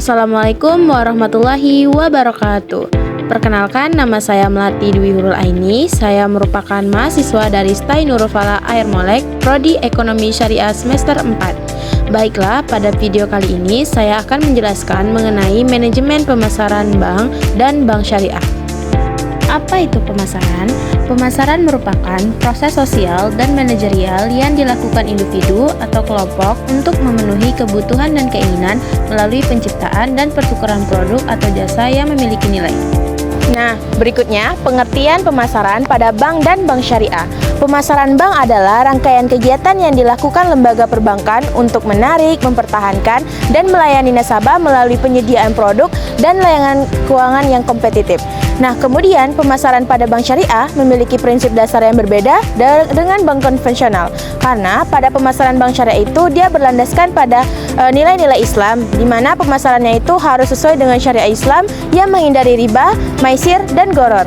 Assalamualaikum warahmatullahi wabarakatuh. Perkenalkan, nama saya Melati Dwi Hurul Aini. Saya merupakan mahasiswa dari STAI Nurul Falah Air Molek, Prodi Ekonomi Syariah semester 4. Baiklah, pada video kali ini saya akan menjelaskan mengenai manajemen pemasaran bank dan bank syariah. Apa itu pemasaran? Pemasaran merupakan proses sosial dan manajerial yang dilakukan individu atau kelompok untuk memenuhi kebutuhan dan keinginan melalui penciptaan dan pertukaran produk atau jasa yang memiliki nilai. Nah, berikutnya pengertian pemasaran pada bank dan bank syariah. Pemasaran bank adalah rangkaian kegiatan yang dilakukan lembaga perbankan untuk menarik, mempertahankan, dan melayani nasabah melalui penyediaan produk dan layanan keuangan yang kompetitif. Nah, kemudian pemasaran pada bank syariah memiliki prinsip dasar yang berbeda dengan bank konvensional. Karena pada pemasaran bank syariah itu dia berlandaskan pada nilai-nilai Islam, di mana pemasarannya itu harus sesuai dengan syariah Islam yang menghindari riba, maisir, dan gharar.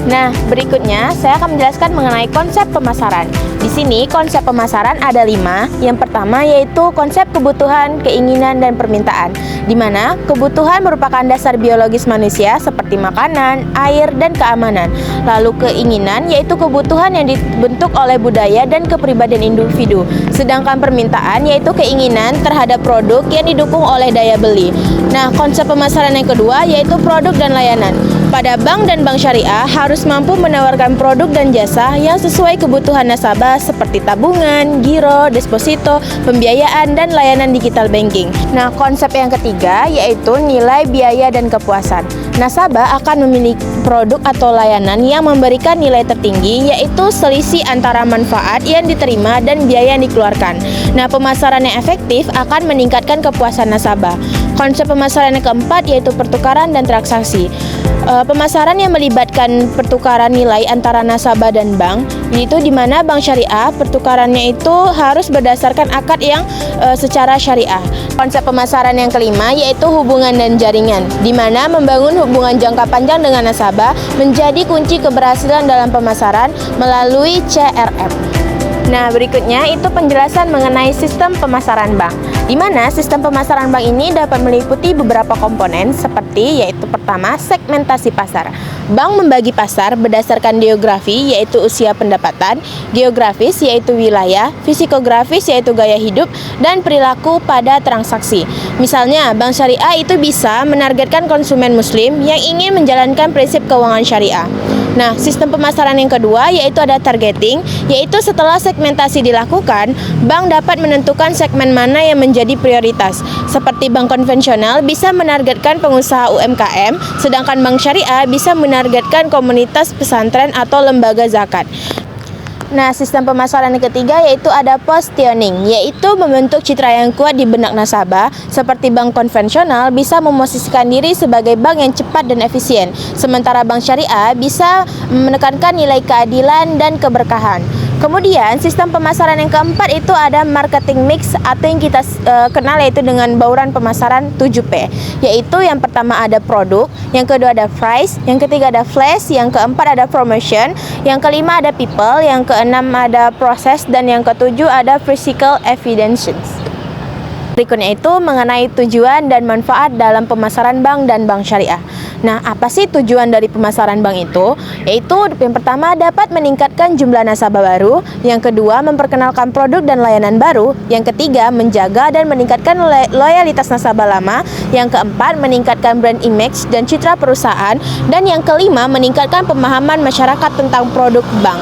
Nah, berikutnya saya akan menjelaskan mengenai konsep pemasaran. Di sini konsep pemasaran ada 5. Yang pertama yaitu konsep kebutuhan, keinginan, dan permintaan, di mana kebutuhan merupakan dasar biologis manusia seperti makanan, air, dan keamanan. Lalu keinginan yaitu kebutuhan yang dibentuk oleh budaya dan kepribadian individu. Sedangkan permintaan yaitu keinginan terhadap produk yang didukung oleh daya beli. Nah, konsep pemasaran yang kedua yaitu produk dan layanan. Pada bank dan bank syariah harus mampu menawarkan produk dan jasa yang sesuai kebutuhan nasabah seperti tabungan, giro, deposito, pembiayaan, dan layanan digital banking. Nah, konsep yang ketiga yaitu nilai biaya dan kepuasan. Nasabah akan memiliki produk atau layanan yang memberikan nilai tertinggi, yaitu selisih antara manfaat yang diterima dan biaya yang dikeluarkan. Nah, pemasaran yang efektif akan meningkatkan kepuasan nasabah. Konsep pemasaran yang keempat yaitu pertukaran dan transaksi. Pemasaran yang melibatkan pertukaran nilai antara nasabah dan bank, yaitu di mana bank syariah pertukarannya itu harus berdasarkan akad yang secara syariah. Konsep pemasaran yang kelima yaitu hubungan dan jaringan, di mana membangun hubungan jangka panjang dengan nasabah menjadi kunci keberhasilan dalam pemasaran melalui CRM. Nah, berikutnya itu penjelasan mengenai sistem pemasaran bank, di mana sistem pemasaran bank ini dapat meliputi beberapa komponen seperti yaitu pertama, segmentasi pasar. Bank membagi pasar berdasarkan geografi yaitu usia pendapatan, geografis yaitu wilayah, fisikografis yaitu gaya hidup, dan perilaku pada transaksi. Misalnya, bank syariah itu bisa menargetkan konsumen muslim yang ingin menjalankan prinsip keuangan syariah. Nah, sistem pemasaran yang kedua yaitu ada targeting, yaitu setelah segmentasi dilakukan, bank dapat menentukan segmen mana yang menjadi prioritas. Seperti bank konvensional bisa menargetkan pengusaha UMKM, sedangkan bank syariah bisa menargetkan komunitas pesantren atau lembaga zakat. Nah, sistem pemasaran yang ketiga yaitu ada positioning, yaitu membentuk citra yang kuat di benak nasabah. Seperti bank konvensional bisa memosisikan diri sebagai bank yang cepat dan efisien, sementara bank syariah bisa menekankan nilai keadilan dan keberkahan. Kemudian sistem pemasaran yang keempat itu ada marketing mix atau yang kita kenal yaitu dengan bauran pemasaran 7P, yaitu yang pertama ada produk, yang kedua ada price, yang ketiga ada flash, yang keempat ada promotion, yang kelima ada people, yang keenam ada proses, dan yang ketujuh ada physical evidence. Berikutnya itu mengenai tujuan dan manfaat dalam pemasaran bank dan bank syariah. Nah, apa sih tujuan dari pemasaran bank itu? Yaitu yang pertama dapat meningkatkan jumlah nasabah baru, yang kedua memperkenalkan produk dan layanan baru, yang ketiga menjaga dan meningkatkan loyalitas nasabah lama, yang keempat meningkatkan brand image dan citra perusahaan, dan yang kelima meningkatkan pemahaman masyarakat tentang produk bank.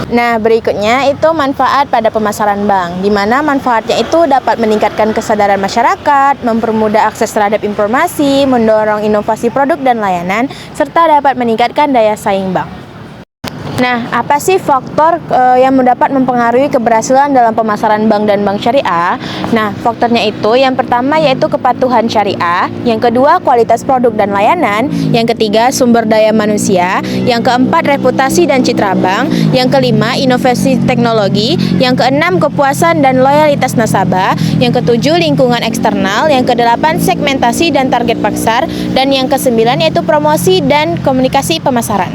Nah, berikutnya itu manfaat pada pemasaran bank, di mana manfaatnya itu dapat meningkatkan kesadaran masyarakat, mempermudah akses terhadap informasi, mendorong inovasi produk dan layanan, serta dapat meningkatkan daya saing bank. Nah, apa sih faktor yang dapat mempengaruhi keberhasilan dalam pemasaran bank dan bank syariah? Nah, faktornya itu yang pertama yaitu kepatuhan syariah, yang kedua kualitas produk dan layanan, yang ketiga sumber daya manusia, yang keempat reputasi dan citra bank, yang kelima inovasi teknologi, yang keenam kepuasan dan loyalitas nasabah, yang ketujuh lingkungan eksternal, yang kedelapan segmentasi dan target pasar, dan yang kesembilan yaitu promosi dan komunikasi pemasaran.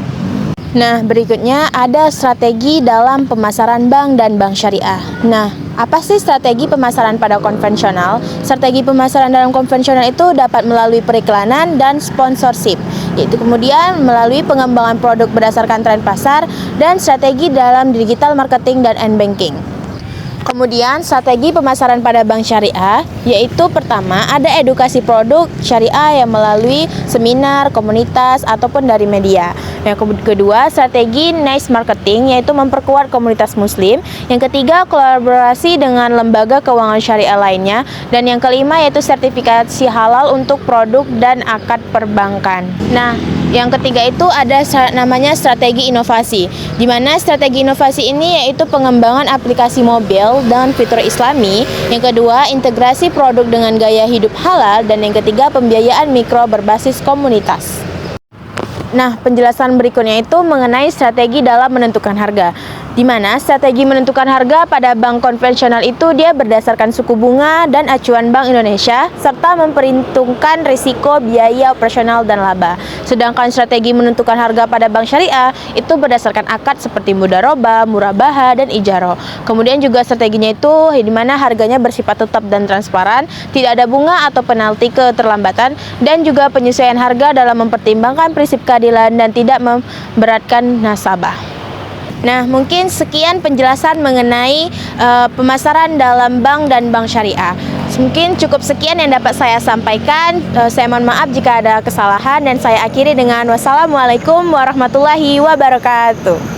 Nah, berikutnya ada strategi dalam pemasaran bank dan bank syariah. Nah, apa sih strategi pemasaran pada konvensional? Strategi pemasaran dalam konvensional itu dapat melalui periklanan dan sponsorship, yaitu kemudian melalui pengembangan produk berdasarkan tren pasar dan strategi dalam digital marketing dan banking. Kemudian strategi pemasaran pada bank syariah, yaitu pertama ada edukasi produk syariah yang melalui seminar, komunitas, ataupun dari media. Yang kedua, strategi niche marketing, yaitu memperkuat komunitas muslim. Yang ketiga, kolaborasi dengan lembaga keuangan syariah lainnya. Dan yang kelima, yaitu sertifikasi halal untuk produk dan akad perbankan. Nah, yang ketiga itu ada namanya strategi inovasi, di mana strategi inovasi ini yaitu pengembangan aplikasi mobil dan fitur islami. Yang kedua, integrasi produk dengan gaya hidup halal. Dan yang ketiga, pembiayaan mikro berbasis komunitas. Nah, penjelasan berikutnya itu mengenai strategi dalam menentukan harga, di mana strategi menentukan harga pada bank konvensional itu dia berdasarkan suku bunga dan acuan Bank Indonesia serta memperhitungkan risiko biaya operasional dan laba. Sedangkan strategi menentukan harga pada bank syariah itu berdasarkan akad seperti mudharabah, murabaha, dan ijaro. Kemudian juga strateginya itu di mana harganya bersifat tetap dan transparan, tidak ada bunga atau penalti keterlambatan, dan juga penyesuaian harga dalam mempertimbangkan prinsip keadilan dan tidak memberatkan nasabah. Nah, mungkin sekian penjelasan mengenai pemasaran dalam bank dan bank syariah. Mungkin cukup sekian yang dapat saya sampaikan. Saya mohon maaf jika ada kesalahan dan saya akhiri dengan wassalamualaikum warahmatullahi wabarakatuh.